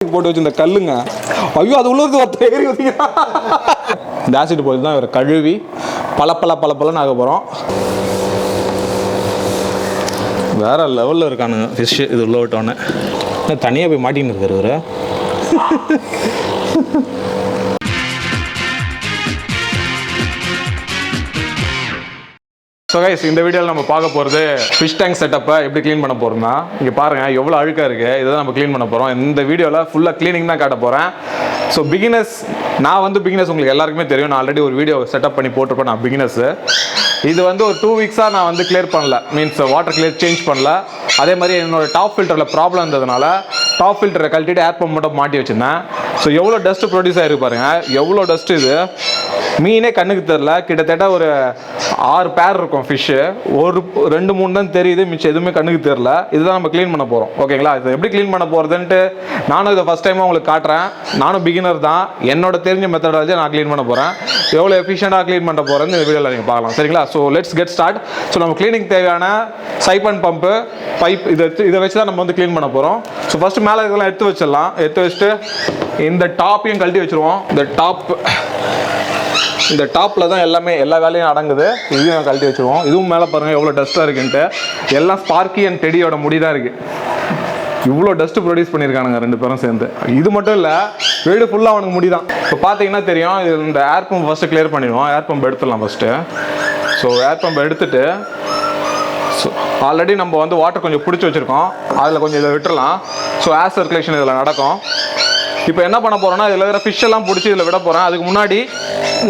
போட்டு வச்சு இந்த கல்லுங்க. ஐயோ அது உள்ளது இந்த ஆசிட் போட்டு தான் இவர் கழுவி பலப்பலன்னு ஆக போகிறோம். வேற லெவலில் இருக்கானுங்க ஃபிஷ்ஷு. இது உள்ள விட்டோன்னே தனியாக போய் மாட்டின்னு இருக்காரு இவர். ஸோ கைஸ், இந்த வீடியோவில் நம்ம பார்க்க போகிறது ஃபிஷ் டேங்க் செட்டப்பை எப்படி க்ளீன் பண்ண போகிறோம்னா, இங்கே பாருங்கள் எவ்வளோ அழுக்காக இருக்குது. இதை தான் நம்ம க்ளீன் பண்ண போகிறோம். இந்த வீடியோவில் ஃபுல்லாக க்ளீனிங் தான் காட்ட போகிறேன். ஸோ பிகினர்ஸ், நான் வந்து பிகினர்ஸ் உங்களுக்கு எல்லாருக்குமே தெரியும். நான் ஆல்ரெடி ஒரு வீடியோ செட்டப் பண்ணி போட்டிருப்பேன். நான் பிகினர்ஸு. இது வந்து ஒரு 2 வீக்ஸாக நான் வந்து கிளியர் பண்ணல, மீன்ஸ் வாட்டர் கிளியர் சேஞ்ச் பண்ணல. அதே மாதிரி என்னோட டாப் ஃபில்டரில் ப்ராப்ளம் இருந்ததுனால டாப் ஃபில்டரை கழட்டிட்டு ஏர் பம்ப் மட்டும் மாட்டி வச்சுருந்தேன். ஸோ எவ்வளோ டஸ்ட்டு ப்ரொடியூஸ் ஆகிருக்கு பாருங்கள், எவ்வளோ டஸ்ட்டு. இது மீனே கண்ணுக்கு தெரில. கிட்டத்தட்ட ஒரு 6 பேர் இருக்கும் ஃபிஷ்ஷு. ஒரு 2-3 தான் தெரியுது, மிச்சம் எதுவுமே கண்ணுக்கு தெரில. இதுதான் நம்ம க்ளீன் பண்ண போகிறோம். ஓகேங்களா? இது எப்படி க்ளீன் பண்ண போகிறதுன்ட்டு நானும் இதை ஃபஸ்ட் டைமாக உங்களுக்கு காட்டுறேன். நானும் பிகினர் தான். என்னோட தெரிஞ்ச மெத்தடாலஜி நான் க்ளீன் பண்ண போகிறேன். எவ்வளோ எஃபிஷியண்டாக க்ளீன் பண்ண போகிறேன்னு இந்த வீடியோவில் நீங்கள் பார்க்கலாம். சரிங்களா? So let's get start. So நம்ம க்ளீனிங் தேவையான சைப்பன் பம்பு, பைப், இதை வச்சு தான் நம்ம வந்து க்ளீன் பண்ண போகிறோம். ஸோ ஃபஸ்ட்டு மேலே இதெல்லாம் எடுத்து வச்சிடலாம். எடுத்து வச்சுட்டு இந்த டாப்பையும் கழட்டி வச்சுருவோம். இந்த டாப்பில் தான் எல்லா வேலையும் அடங்குது. இதையும் கழட்டி வச்சுருவோம். இதுவும் மேலே பாருங்கள் எவ்வளோ டஸ்ட்டாக இருக்குன்ட்டு. எல்லாம் ஸ்பார்க்கி அண்ட் டெடியோட முடி தான் இருக்குது. இவ்வளோ டஸ்ட்டு ப்ரொடியூஸ் பண்ணியிருக்கானுங்க 2 பேரும் சேர்ந்து. இது மட்டும் இல்லை, வீடு ஃபுல்லாக அவனுக்கு முடி தான். இப்போ பார்த்தீங்கன்னா தெரியும். இது இந்த ஏர் பம்ப் ஃபஸ்ட்டு கிளியர் பண்ணிடுவோம். ஏர் பம்ப் எடுத்துடலாம் ஃபஸ்ட்டு. ஸோ ஏர் பம்ப் எடுத்துட்டு, ஸோ ஆல்ரெடி நம்ம வந்து வாட்டர் கொஞ்சம் பிடிச்சி வச்சுருக்கோம். அதில் கொஞ்சம் இதை விட்டுடலாம். ஸோ ஏர் சர்க்குலேஷன் இதில் நடக்கும். இப்போ என்ன பண்ண போகிறோன்னா, இதில் இருக்கிற ஃபிஷ் எல்லாம் பிடிச்சி இதில் விட போகிறேன். அதுக்கு முன்னாடி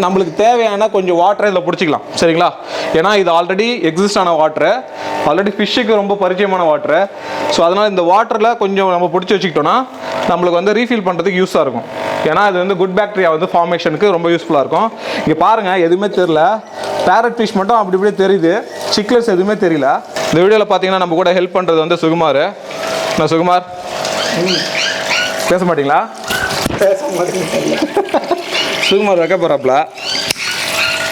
நம்மளுக்கு தேவையான கொஞ்சம் வாட்டரை இதில் பிடிச்சிக்கலாம். சரிங்களா? ஏன்னா இது ஆல்ரெடி எக்ஸிஸ்ட் ஆன வாட்ரு, ஆல்ரெடி ஃபிஷ்ஷுக்கு ரொம்ப பரிச்சயமான வாட்ரு. ஸோ அதனால் இந்த வாட்டரில் கொஞ்சம் நம்ம பிடிச்சி வச்சுக்கிட்டோன்னா நம்மளுக்கு வந்து ரீஃபில் பண்ணுறதுக்கு யூஸாக இருக்கும். ஏன்னா இது வந்து குட் பாக்டீரியா வந்து ஃபார்மேஷனுக்கு ரொம்ப யூஸ்ஃபுல்லாக இருக்கும். இங்கே பாருங்கள், எதுவுமே தெரில. பேரட் ஃபிஷ் மட்டும் அப்படி இப்படியே தெரியுது. சிக்லெஸ் எதுவுமே தெரியல. இந்த வீடியோவில் பார்த்தீங்கன்னா நம்ம கூட ஹெல்ப் பண்ணுறது வந்து சுகுமார். நான் சுகுமார், பேச மாட்டிங்களா? சுகுமார் வைக்க போகிறாப்ல.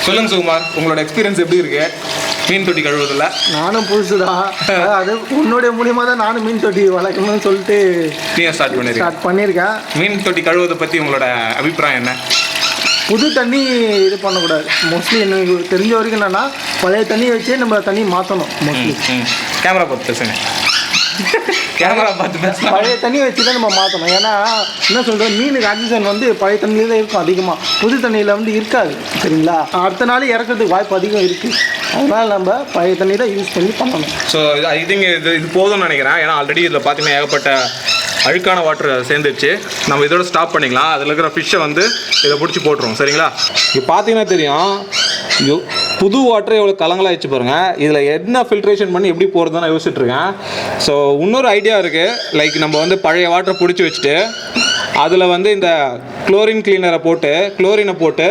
சொல்லுங்கள் சுகுமார், உங்களோட எக்ஸ்பீரியன்ஸ் எப்படி இருக்கு மீன் தொட்டி கழுவுறதுல? நானும் புதுசுதான். அது உன்னுடைய மூலியமாக தான் நானும் மீன் தொட்டி வளர்க்கணும்னு சொல்லிட்டு ஸ்டார்ட் பண்ணியிருக்கேன். மீன் தொட்டி கழுவுறதை பற்றி உங்களோட அபிப்பிராயம் என்ன? புது தண்ணி இது பண்ணக்கூடாது. மோஸ்ட்லி எனக்கு தெரிஞ்ச வரைக்கும் என்னன்னா, பழைய தண்ணி வச்சே நம்ம தண்ணி மாற்றணும். மோஸ்ட்லி கேமரா பார்த்து பேசுங்க. கேமரா பார்த்து பேசலாம். பழைய தண்ணி வச்சு தான் நம்ம மாற்றணும். ஏன்னா என்ன சொல்கிறோம், மீனுக்கு ஆக்சிஜன் வந்து பழைய தண்ணியில் தான் இருக்கும் அதிகமாக. புது தண்ணியில் வந்து இருக்காது. சரிங்களா? அடுத்த நாள் இறக்கிறதுக்கு வாய்ப்பு அதிகம் இருக்குது. அதனால் நம்ம பழைய தண்ணி தான் யூஸ் பண்ணணும். ஸோ ஐ திங்க் இது போதும்னு நினைக்கிறேன். ஏன்னா ஆல்ரெடி இதில் பார்த்தீங்கன்னா ஏகப்பட்ட அழுக்கான வாட்டர் சேர்ந்துருச்சு. நம்ம இதோட ஸ்டாப் பண்ணிக்கலாம். அதில் இருக்கிற ஃபிஷ்ஷை வந்து இதை பிடிச்சி போட்டுருவோம். சரிங்களா? இப்போ பார்த்தீங்கன்னா தெரியும், புது வாட்டர் எவ்வளோ கலங்களாகிடுச்சு பாருங்கள். இதில் என்ன ஃபில்ட்ரேஷன் பண்ணி எப்படி போகிறதுன்னு நான் யோசிச்சுட்ருக்கேன். ஸோ இன்னொரு ஐடியா இருக்குது. லைக் நம்ம வந்து பழைய வாட்டரை பிடிச்சி வச்சுட்டு அதில் வந்து இந்த குளோரின் கிளீனரை போட்டு குளோரினை போட்டு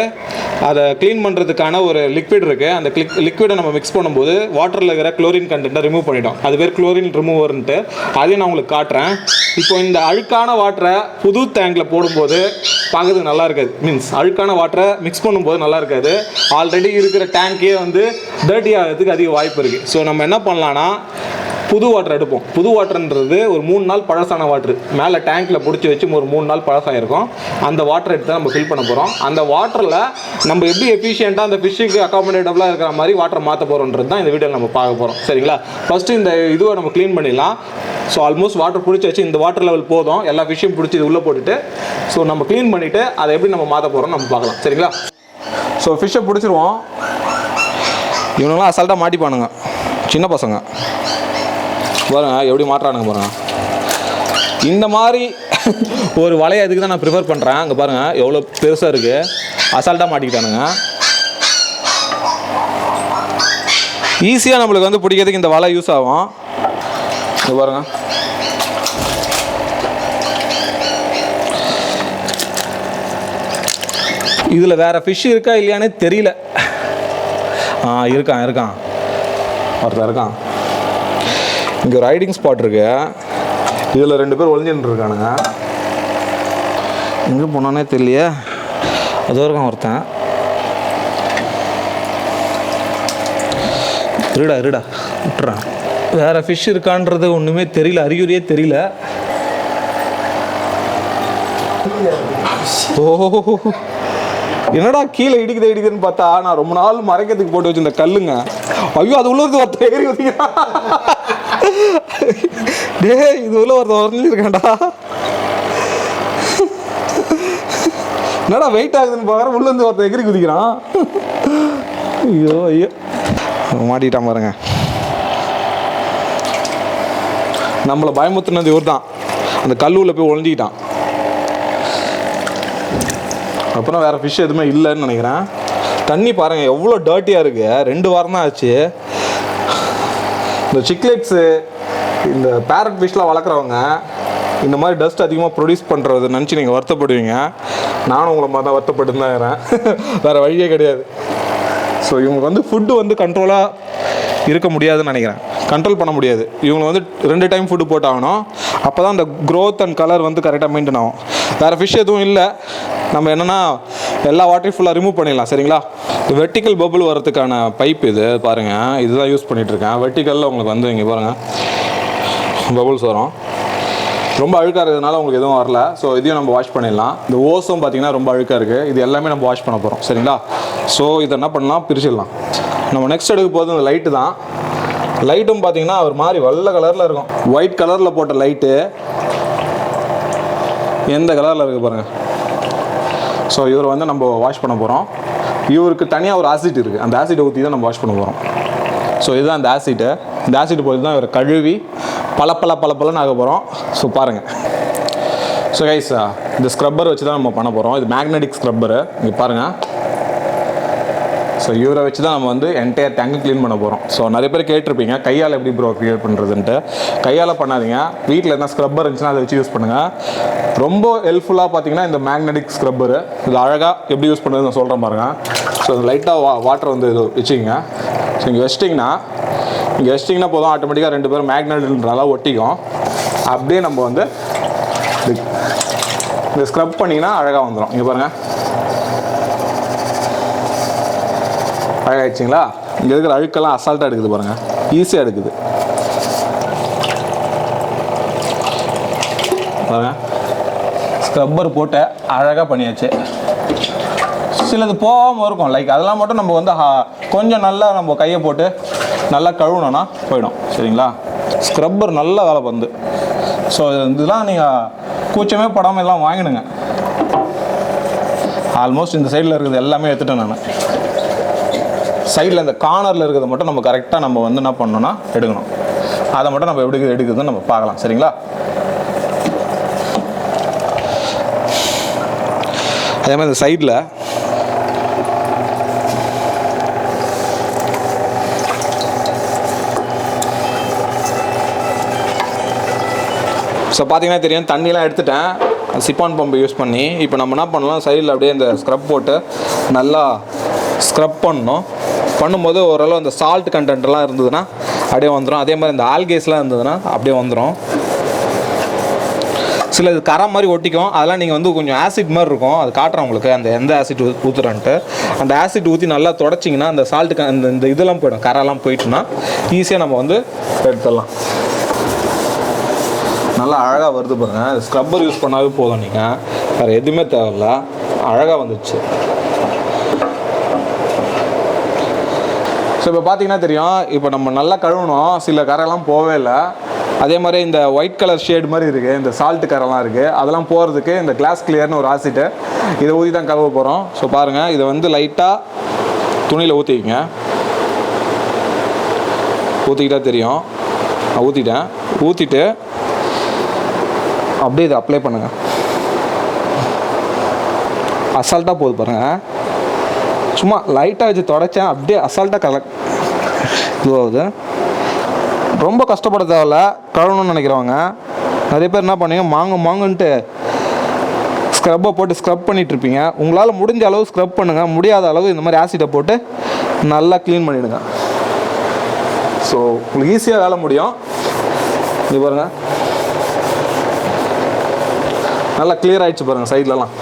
அதை க்ளீன் பண்ணுறதுக்கான ஒரு லிக்விட் இருக்குது. அந்த லிக்விடை நம்ம மிக்ஸ் பண்ணும்போது வாட்டரில் இருக்கிற குளோரின் கண்டென்ட்டை ரிமூவ் பண்ணிட்டோம். அது பேர் குளோரின் ரிமூவர்ன்ட்டு. அதையும் நான் உங்களுக்கு காட்டுறேன். இப்போ இந்த அழுக்கான வாட்டரை புது டேங்கில் போடும்போது பார்க்கறதுக்கு நல்லா இருக்காது. மீன்ஸ் அழுக்கான வாட்டரை மிக்ஸ் பண்ணும்போது நல்லா இருக்காது. ஆல்ரெடி இருக்கிற டேங்க்கே வந்து டர்ட்டி ஆகிறதுக்கு அதிக வாய்ப்பு இருக்குது. ஸோ நம்ம என்ன பண்ணலான்னா, புது வாட்டர் எடுப்போம். புது வாட்டர்ன்றது ஒரு 3 நாள் பழசான வாட்ரு மேலே டேங்க்கில் பிடிச்சி வச்சு ஒரு 3 நாள் பழசாயிருக்கும். அந்த வாட்டரை எடுத்து தான் நம்ம ஃபில் பண்ண போகிறோம். அந்த வாட்டரில் நம்ம எப்படி எஃபிஷியண்ட்டாக அந்த ஃபிஷ்ஷுக்கு அக்காமடேட்டபுளாக இருக்கிற மாதிரி வாட்டர் மாற்ற போகிறோன்றது தான் இந்த வீடியோவில் நம்ம பார்க்க போகிறோம். சரிங்களா? ஃபஸ்ட்டு இந்த இதுவை நம்ம க்ளீன் பண்ணிடலாம். ஸோ ஆல்மோஸ்ட் வாட்டர் பிடிச்சி வச்சு இந்த வாட்டர் லெவல் போதும். எல்லா ஃபிஷ்ஷையும் பிடிச்சி இது உள்ளே போட்டுட்டு ஸோ நம்ம க்ளீன் பண்ணிவிட்டு அதை எப்படி நம்ம மாற்ற போகிறோம் நம்ம பார்க்கலாம். சரிங்களா? ஸோ ஃபிஷ்ஷை பிடிச்சிருவோம். இவனுங்களாம் அசால்ட்டாக மாட்டிப்பானுங்க, சின்ன பசங்க. பாருங்க எப்படி மாட்டுறானுங்க பாருங்க. இந்த மாதிரி ஒரு வலையை அதுக்கு தான் நான் ப்ரிஃபர் பண்ணுறேன். அங்கே பாருங்கள் எவ்வளோ பெருசாக இருக்குது. அசால்ட்டாக மாட்டிக்கிட்டானுங்க. ஈஸியாக நம்மளுக்கு வந்து பிடிக்கிறதுக்கு இந்த வலை யூஸ் ஆகும். இது பாருங்க. இதில் வேறு ஃபிஷ் இருக்கா இல்லையானே தெரியல. இருக்கான் ஒருத்தர் இருக்கான். இங்கே ஒரு ரைடிங் ஸ்பாட் இருக்கு. இதில் 2 பேர் ஒளிஞ்சுட்டு இருக்கானுங்க. எங்கே போனானே தெரியலையே. அது வரைக்கும் ஒருத்தன். இருடா விட்டுறான். வேறு ஃபிஷ் இருக்கான்றது ஒன்றுமே தெரியல, அறிகுறியே தெரியல. ஓ என்னடா கீழே இடிக்குதுன்னு பார்த்தா நான் ரொம்ப நாள் மறைக்கிறதுக்கு போட்டு வச்சு இந்த கல்லுங்க. ஐயோ அது உள்ள இருந்து ஒருத்தர் ஏறி வந்தீங்க. டே இது உள்ள ஒருத்தர் உடஞ்சிருக்கேன்டா. என்னடா வெயிட் ஆகுதுன்னு பார்க்குறேன், உள்ள இருந்து ஒருத்தர் எகிரி குதிக்கிறான். ஐயோ ஐயோ மாட்டிட்டான் பாருங்க. நம்மளை பயமுத்துனது இவர் தான், அந்த கல் உள்ள போய் ஒழிஞ்சிக்கிட்டான். அப்புறம் வேறு ஃபிஷ் எதுவுமே இல்லைன்னு நினைக்கிறேன். தண்ணி பாருங்கள் எவ்வளோ டர்ட்டியாக இருக்குது. 2 வாரம் தான் ஆச்சு. இந்த சிக்லெட்ஸு இந்த பேரட் ஃபிஷ்லாம் வளர்க்குறவங்க இந்த மாதிரி டஸ்ட் அதிகமாக ப்ரொடியூஸ் பண்ணுறது நினச்சி நீங்கள் வருத்தப்படுவீங்க. நானும் உங்களை மாதிரி தான் வருத்தப்பட்டு தான் இருக்கிறேன். வேறு வழியே கிடையாது. ஸோ இவங்களுக்கு வந்து ஃபுட்டு வந்து கண்ட்ரோலாக இருக்க முடியாதுன்னு நினைக்கிறேன். கண்ட்ரோல் பண்ண முடியாது. இவங்க வந்து 2 டைம் ஃபுட்டு போட்டாகணும். அப்போ தான் அந்த க்ரோத் அண்ட் கலர் வந்து கரெக்டாக மெயின்டைன் ஆகும். வேறு ஃபிஷ் எதுவும் இல்லை. நம்ம என்னென்னா எல்லா வாட்டரையும் ஃபுல்லாக ரிமூவ் பண்ணிடலாம். சரிங்களா? வெர்டிக்கல் பபுள் வரதுக்கான பைப் இது பாருங்கள். இதுதான் யூஸ் பண்ணிகிட்ருக்கேன். வெர்டிக்கலில் உங்களுக்கு வந்து இங்கே பாருங்கள் பபுள்ஸ் வரும். ரொம்ப அழுக்காக இருக்கிறதுனால உங்களுக்கு எதுவும் வரல. ஸோ இதையும் நம்ம வாஷ் பண்ணிடலாம். இந்த ஓஸும் பார்த்திங்கன்னா ரொம்ப அழுக்காக இருக்குது. இது எல்லாமே நம்ம வாஷ் பண்ண போகிறோம். சரிங்களா? ஸோ இதை என்ன பண்ணலாம், பிரிச்சிடலாம். நம்ம நெக்ஸ்ட் எடுக்க போகிறது இந்த லைட்டு தான். லைட்டும் பார்த்திங்கன்னா ஒரு மாதிரி வெள்ளை கலரில் இருக்கும். ஒயிட் கலரில் போட்ட லைட்டு எந்த கலரில் இருக்குது பாருங்கள். ஸோ இவர் வந்து நம்ம வாஷ் பண்ண போகிறோம். இவருக்கு தனியாக ஒரு ஆசிட் இருக்குது. அந்த ஆசிட்டை ஊற்றி தான் நம்ம வாஷ் பண்ண போகிறோம். ஸோ இதுதான் அந்த ஆசிட்டு. இந்த ஆசிட் போட்டு தான் இவர் கழுவி பலப்பலன்னு ஆக போகிறோம். ஸோ பாருங்கள். ஸோ கைஸ் இந்த ஸ்க்ரப்பர் வச்சு தான் நம்ம பண்ண போகிறோம். இது மேக்னெட்டிக் ஸ்க்ரப்பரு. இங்கே பாருங்கள். ஸோ இவரை வச்சு தான் நம்ம வந்து என்டையர் டேங்கு க்ளீன் பண்ண போகிறோம். ஸோ நிறைய பேர் கேட்டிருப்பீங்க கையால் எப்படி ப்ரோ க்ளியர் பண்ணுறதுன்ட்டு. கையால் பண்ணாதீங்க. வீட்டில் என்ன ஸ்க்ரப்பர் இருந்துச்சுன்னா அதை வச்சு யூஸ் பண்ணுங்கள். ரொம்ப ஹெல்ப்ஃபுல்லாக பார்த்தீங்கன்னா இந்த மேக்னெட்டிக் ஸ்க்ரப்பரு. இது அழகாக எப்படி யூஸ் பண்ணுறதுன்னு நான் சொல்கிறேன் பாருங்கள். ஸோ லைட்டாக வாட்டர் வந்து இது வச்சுக்கிங்க. ஸோ இங்கே வச்சிட்டிங்கன்னா போதும், ஆட்டோமேட்டிக்காக 2 பேரும் மேக்னெட்னால ஒட்டிக்கும். அப்படியே நம்ம வந்து இந்த ஸ்க்ரப் பண்ணிங்கன்னா அழகாக வந்துடும். இங்கே பாருங்கள் அழகாகிடுச்சிங்களா? இங்கே இருக்கிற அழுக்கெல்லாம் அசால்ட்டாக எடுக்குது பாருங்கள். ஈஸியாக எடுக்குது பாருங்கள். ஸ்க்ரப்பர் போட்டு அழகாக பண்ணியாச்சு. சிலது போகாமல் இருக்கும். லைக் அதெல்லாம் மட்டும் நம்ம வந்து கொஞ்சம் நல்லா நம்ம கையை போட்டு நல்லா கழுவுனோன்னா போயிடும். சரிங்களா? ஸ்க்ரப்பர் நல்ல வேலை பண்ணுது. ஸோ இதெல்லாம் நீங்கள் கூச்சமே படாமல் எல்லாம் வாங்கிடுங்க. ஆல்மோஸ்ட் இந்த சைடில் இருக்கிறது எல்லாமே எடுத்துட்டேன் நான். சைடில் இந்த கார்னரில் இருக்கிறத மட்டும் நம்ம கரெக்டாக நம்ம வந்து என்ன பண்ணணும்னா எடுக்கணும். அதை மட்டும் நம்ம எப்படி எடுக்குதுன்னு நம்ம பார்க்கலாம். சரிங்களா? அதே மாதிரி இந்த சைடில் ஸோ பார்த்தீங்கன்னா தெரியும், தண்ணியெலாம் எடுத்துட்டேன் சிப்பான் பம்பை யூஸ் பண்ணி. இப்போ நம்ம என்ன பண்ணலாம், சைடில் அப்படியே இந்த ஸ்க்ரப் போட்டு நல்லா ஸ்க்ரப் பண்ணணும். பண்ணும்போது ஓரளவு அந்த சால்ட் கண்டென்ட்லாம் இருந்ததுன்னா அப்படியே வந்துடும். அதே மாதிரி இந்த ஆல்கேஸ்லாம் இருந்ததுன்னா அப்படியே வந்துடும். சில இது கரை மாதிரி ஒட்டிக்கும். அதெல்லாம் நீங்கள் வந்து கொஞ்சம் ஆசிட் மாதிரி இருக்கும். அது காட்டுறேன் உங்களுக்கு அந்த எந்த ஆசிட் ஊற்றுறான்ட்டு. அந்த ஆசிட் ஊற்றி நல்லா தொடச்சிங்கன்னா அந்த சால்ட்டுக்கு இந்த இதெல்லாம் போய்டும். கரெல்லாம் போயிட்டுன்னா ஈஸியாக நம்ம வந்து எடுத்துடலாம். நல்லா அழகாக வருது பாருங்கள். ஸ்க்ரப்பர் யூஸ் பண்ணாவே போதும். நீங்கள் வேறு எதுவுமே தேவையில்ல. அழகாக வந்துடுச்சு. ஸோ இப்போ பார்த்தீங்கன்னா தெரியும், இப்போ நம்ம நல்லா கழுவணும். சில கரெல்லாம் போகவே இல்லை. அதே மாதிரி இந்த ஒயிட் கலர் ஷேட் மாதிரி இருக்குது, இந்த சால்ட்டு கரெல்லாம் இருக்குது. அதெல்லாம் போகிறதுக்கு இந்த கிளாஸ் கிளியர்னு ஒரு ஆசிட்டு இதை ஊற்றி தான் கழுவ போகிறோம். ஸோ பாருங்கள், இதை வந்து லைட்டாக துணியில் ஊற்றிக்கிங்க. ஊற்றிக்கிட்டா தெரியும். ஊற்றிட்டு அப்படியே இதை அப்ளை பண்ணுங்கள். அசால்ட்டாக போகுது பாருங்கள். சும்மா லைட்டாக வச்சு தொடச்சேன், அப்படியே அசால்ட்டாக இதுவாகுது. ரொம்ப கஷ்டப்பட தேவையில்ல. கழுவணும்னு நினைக்கிறவங்க நிறைய பேர் என்ன பண்ணுவீங்க, மாங்குன்ட்டு ஸ்க்ரப்பை போட்டு ஸ்க்ரப் பண்ணிகிட்ருப்பீங்க. உங்களால் முடிஞ்ச அளவு ஸ்க்ரப் பண்ணுங்கள். முடியாத அளவு இந்த மாதிரி ஆசிட்டை போட்டு நல்லா க்ளீன் பண்ணிவிடுங்க. ஸோ உங்களுக்கு ஈஸியாக வேலை முடியும். இது பாருங்கள், நல்லா கிளியர் ஆகிடுச்சு பாருங்கள் சைட்லலாம்.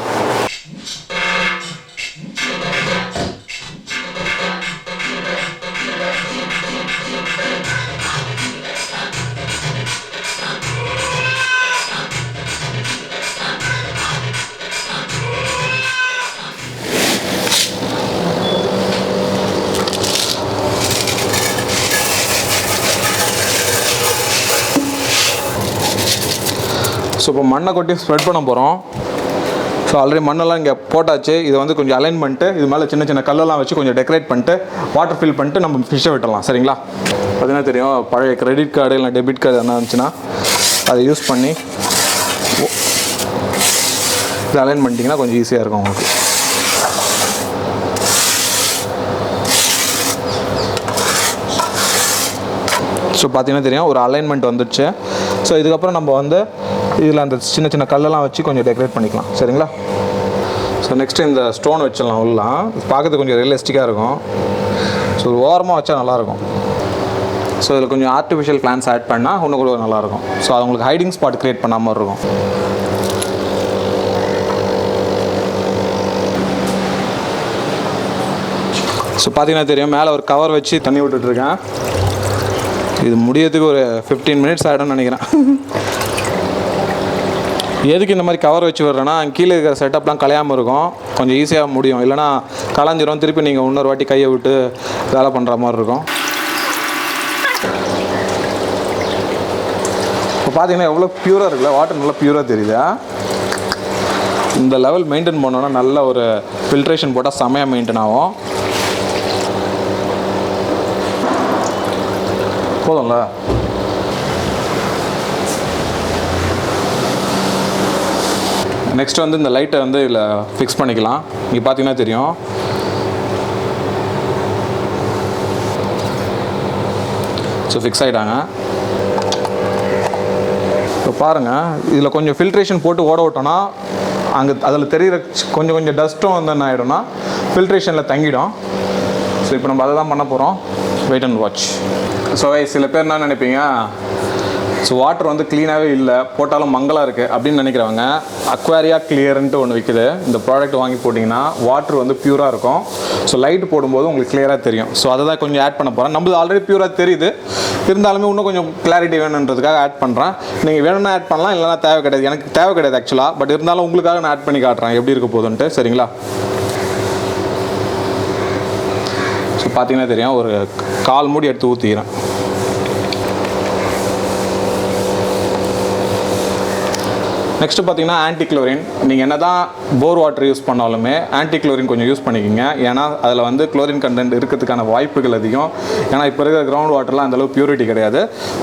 ஸோ இப்போ மண்ணை கொட்டி ஸ்ப்ரெட் பண்ண போகிறோம். ஸோ ஆல்ரெடி மண்ணெல்லாம் இங்கே போட்டாச்சு. இதை வந்து கொஞ்சம் அலைன் பண்ணிட்டு இது மேலே சின்ன சின்ன கல்லெல்லாம் வச்சு கொஞ்சம் டெக்கரேட் பண்ணிட்டு வாட்டர் ஃபில் பண்ணிட்டு நம்ம ஃபிஷ்ஷை விட்டுடலாம். சரிங்களா? பார்த்தீங்கன்னா தெரியும், பழைய கிரெடிட் கார்டு இல்லை டெபிட் கார்டு என்ன இருந்துச்சுன்னா அதை யூஸ் பண்ணி இதை அலைன் பண்ணிட்டீங்கன்னா கொஞ்சம் ஈஸியாக இருக்கும் உங்களுக்கு. ஸோ பார்த்தீங்கன்னா தெரியும் ஒரு அலைன்மெண்ட் வந்துடுச்சு. ஸோ இதுக்கப்புறம் நம்ம வந்து இதில் அந்த சின்ன சின்ன கல்லெல்லாம் வச்சு கொஞ்சம் டெக்கரேட் பண்ணிக்கலாம். சரிங்களா? ஸோ நெக்ஸ்ட்டு இந்த ஸ்டோன் வச்சிடலாம். உள்ளலாம் பார்க்கறதுக்கு கொஞ்சம் ரியலிஸ்டிக்காக இருக்கும். ஸோ ஓரமாக வச்சா நல்லாயிருக்கும். ஸோ இதில் கொஞ்சம் ஆர்டிஃபிஷியல் பிளான்ஸ் ஆட் பண்ணால் இன்னும் கூட நல்லாயிருக்கும். ஸோ அது உங்களுக்கு ஹைடிங் ஸ்பாட் க்ரியேட் பண்ணாமல் இருக்கும். ஸோ பார்த்தீங்கன்னா தெரியும் மேலே ஒரு கவர் வச்சு தண்ணி விட்டுட்ருக்கேன். இது முடியறதுக்கு ஒரு 15 மினிட்ஸ் ஆகிடும்னு நினைக்கிறேன். எதுக்கு இந்த மாதிரி கவர் வச்சு விட்றேன்னா கீழே இருக்கிற செட்டப்லாம் கலையாமல் இருக்கும், கொஞ்சம் ஈஸியாக முடியும். இல்லைனா கலைஞ்சிரும், திருப்பி நீங்கள் இன்னொரு வாட்டி கையை விட்டு வேலை பண்ணுற மாதிரி இருக்கும். இப்போ பார்த்தீங்கன்னா எவ்வளோ ப்யூராக இருக்குல்ல, வாட்டர் நல்லா ப்யூராக தெரியுதா? இந்த லெவல் மெயின்டைன் பண்ணோன்னா நல்ல ஒரு ஃபில்ட்ரேஷன் போட்டால் செமையாக மெயின்டைன் ஆகும். போதும்ல? நெக்ஸ்ட் வந்து இந்த லைட்டை வந்து இதில் ஃபிக்ஸ் பண்ணிக்கலாம். இங்கே பார்த்தீங்கன்னா தெரியும் ஸோ ஃபிக்ஸ் ஆகிட்டாங்க. இப்போ பாருங்கள், இதில் கொஞ்சம் ஃபில்ட்ரேஷன் போட்டு ஓட விட்டோன்னா அங்கே அதில் தெரிகிற கொஞ்சம் கொஞ்சம் டஸ்ட்டும் வந்து என்ன ஆகிடும்னா ஃபில்ட்ரேஷனில் தங்கிடும். ஸோ இப்போ நம்ம அதை தான் பண்ண போகிறோம். Wait and watch. ஸோ சில பேர் என்ன நினைப்பீங்க, ஸோ வாட்டர் வந்து க்ளீனாகவே இல்லை, போட்டாலும் மங்கலாக இருக்குது அப்படின்னு நினைக்கிறவங்க அக்வாரியா கிளியர்ன்ட்டு ஒன்று விற்குது. இந்த ப்ராடக்ட் வாங்கி போட்டிங்கன்னா வாட்டர் வந்து ப்யூராக இருக்கும். ஸோ லைட்டு போடும்போது உங்களுக்கு கிளியராக தெரியும். ஸோ அதை தான் கொஞ்சம் ஆட் பண்ண போகிறேன். நம்மளுக்கு ஆல்ரெடி ப்யூராக தெரியுது, இருந்தாலுமே இன்னும் கொஞ்சம் கிளாரிட்டி வேணுன்றதுக்காக ஆட் பண்ணுறேன். நீங்கள் வேணும்னா ஆட் பண்ணலாம், இல்லைனா தேவை கிடையாது. எனக்கு தேவை கிடையாது ஆக்சுவலாக, பட் இருந்தாலும் உங்களுக்காக நான் ஆட் பண்ணி காட்டுறேன் எப்படி இருக்க போகுதுன்ட்டு. சரிங்களா? ஸோ பார்த்தீங்கன்னா தெரியும் ஒரு 1/4 மூடி எடுத்து ஊற்றிக்கிறேன். நெக்ஸ்ட்டு பார்த்தீங்கன்னா ஆன்டி குளோரின். நீங்கள் என்ன தான் போர் வாட்டர் யூஸ் பண்ணாலுமே ஆன்டி குளோரின் கொஞ்சம் யூஸ் பண்ணிக்கிங்க. ஏன்னா அதில் வந்து குளோரின் கண்டென்ட் இருக்கிறதுக்கான வாய்ப்புகள் அதிகம். ஏன்னா இப்போ இருக்கிற கிரவுண்ட் வாட்டர்லாம் அந்தளவு பியூரிட்டி கிடையாது.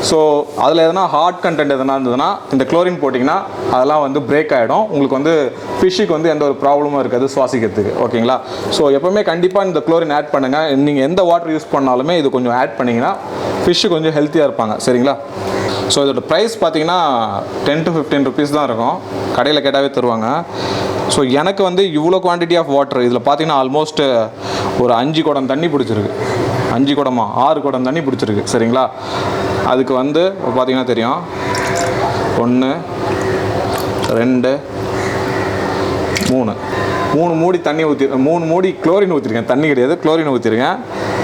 ஸோ அதில் எதனா ஹார்ட் கண்டென்ட் எதனா இருந்ததுன்னா இந்த குளோரின் போட்டிங்கன்னா அதெல்லாம் வந்து பிரேக் ஆகிடும். உங்களுக்கு வந்து ஃபிஷ்ஷுக்கு வந்து எந்த ஒரு ப்ராப்ளமும் இருக்காது சுவாசிக்கிறதுக்கு. ஓகேங்களா? ஸோ எப்போவுமே கண்டிப்பாக இந்த குளோரின் ஆட் பண்ணுங்கள். நீங்கள் எந்த வாட்டர் யூஸ் பண்ணாலுமே இது கொஞ்சம் ஆட் பண்ணிங்கன்னா ஃபிஷ்ஷு கொஞ்சம் ஹெல்த்தியாக இருப்பாங்க. சரிங்களா? ஸோ இதோட ப்ரைஸ் பார்த்தீங்கன்னா 10 to 15 ருபீஸ் தான் இருக்கும். கடையில் கேட்டாவே தருவாங்க. ஸோ எனக்கு வந்து இவ்வளோ குவான்டிட்டி ஆஃப் வாட்டர் இதில் பார்த்தீங்கன்னா ஆல்மோஸ்ட் ஒரு 5 குடம் தண்ணி பிடிச்சிருக்கு. 5 குடமா 6 குடம் தண்ணி பிடிச்சிருக்கு. சரிங்களா? அதுக்கு வந்து பார்த்தீங்கன்னா தெரியும் 1 2 3 மூடி தண்ணி ஊற்றி 3 மூடி குளோரின் ஊற்றிருக்கேன். தண்ணி கிடையாது, குளோரின் ஊற்றிருக்கேன்.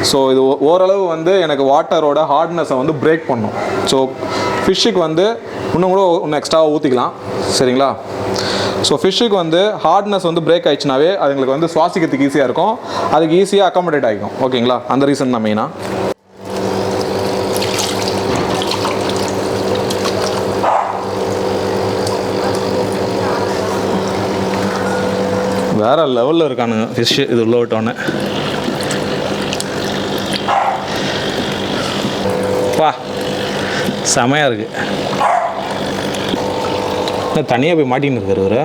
ஸோ இது ஓரளவு வந்து எனக்கு வாட்டரோட ஹார்ட்னஸை வந்து பிரேக் பண்ணும். ஸோ ஃபிஷ்ஷுக்கு வந்து இன்னும் கூட இன்னும் எக்ஸ்ட்ராவாக ஊற்றிக்கலாம். சரிங்களா? ஸோ ஃபிஷ்ஷுக்கு வந்து ஹார்ட்னஸ் வந்து பிரேக் ஆயிடுச்சுனாவே அதுங்களுக்கு வந்து சுவாசிக்கிறதுக்கு ஈஸியாக இருக்கும், அதுக்கு ஈஸியாக அக்காமடேட் ஆகிக்கும். ஓகேங்களா? அந்த ரீசன் தான் மெயினாக. வேறு லெவலில் இருக்கானுங்க ஃபிஷ்ஷு இது உள்ள விட்டோன்னே. பா செமையாக இருக்குது. தனியாக போய் மாட்டின்னு இருக்காரு ஒரு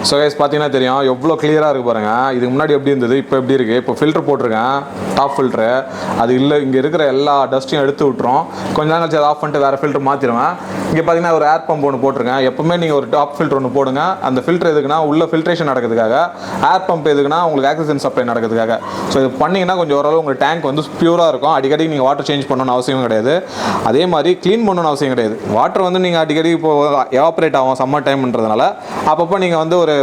ஸோ கைஸ் பார்த்தீங்கன்னா தெரியும் எவ்வளோ கிளியராக இருக்குது பாருங்கள். இதுக்கு முன்னாடி எப்படி இருந்தது, இப்போ எப்படி இருக்குது. இப்போ ஃபில்டர் போட்டிருக்கேன், டாப் ஃபில்ட்ரு. அது இல்லை, இங்கே இருக்கிற எல்லா டஸ்ட்டையும் எடுத்து விட்டுரும். கொஞ்ச நேரம் கழிச்சு அதை ஆஃப் பண்ணிட்டு வேறு ஃபில்டர் மாற்றிடுவேன். இங்கே பார்த்தீங்கன்னா ஒரு ஏர் பம்ப் ஒன்று போட்டிருக்கேன். எப்பவுமே நீங்கள் ஒரு டாப் ஃபில்டர் ஒன்று போடுங்க. அந்த ஃபில்டர் எதுக்குன்னா உள்ள ஃபில்ட்ரேஷன் நடக்கிறதுக்காக, ஏர் பம்ப் எதுக்குன்னா உங்களுக்கு ஆக்சிஜன் சப்ளை நடக்கிறதுக்காக. ஸோ இது பண்ணிங்கன்னா கொஞ்சம் ஓரளவு உங்கள் டேங்க் வந்து பியூராக இருக்கும். அடிக்கடி நீங்கள் வாட்டர் சேஞ்ச் பண்ணணும்னு அவசியம் கிடையாது. அதே மாதிரி க்ளீன் பண்ணணும்னு அவசியம் கிடையாது. வாட்டர் வந்து நீங்கள் அடிக்கடி இப்போ எவாப்ரேட் ஆகும் சம்மர் டைம்ன்றதுனால அப்பப்போ நீங்கள் வந்து ஒரு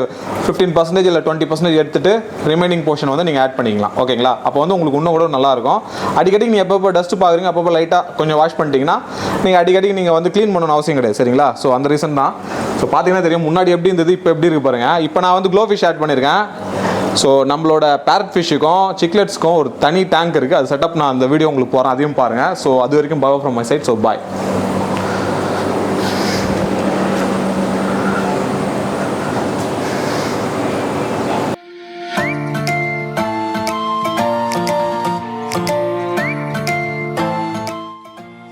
15% இல்லை 20% எடுத்துகிட்டு ரிமைனிங் போர்ஷன் வந்து நீங்கள் ஆட் பண்ணிக்கலாம். ஓகேங்களா? அப்போ வந்து உங்களுக்கு இன்னும் இன்னும் கூட நல்லாயிருக்கும். அடிக்கடி நீங்கள் எப்பப்போ டஸ்ட் பார்க்குறீங்க அப்பப்போ லைட்டாக கொஞ்சம் வாஷ் பண்ணிட்டீங்கன்னா நீங்கள் அடிக்கடி நீங்கள் வந்து க்ளீன் பண்ணணும் அவசியம் கிடையாது. சரிங்களா? ஸோ அந்த ரீசன் தான். ஸோ பார்த்தீங்கன்னா தெரியும் முன்னாடி எப்படி இருந்தது இப்போ எப்படி இருக்கு பாருங்கள். இப்போ நான் வந்து க்ளோ ஃபிஷ் ஆட் பண்ணியிருக்கேன். ஸோ நம்மளோட பேரட் ஃபிஷ்ஷுக்கும் சிக்லெட்ஸ்க்கும் ஒரு தனி டேங்க் இருக்குது. அது செட்டப் நான் அந்த வீடியோ உங்களுக்கு போகிறேன், அதையும் பாருங்கள். ஸோ அது வரைக்கும் bye from my side. So bye.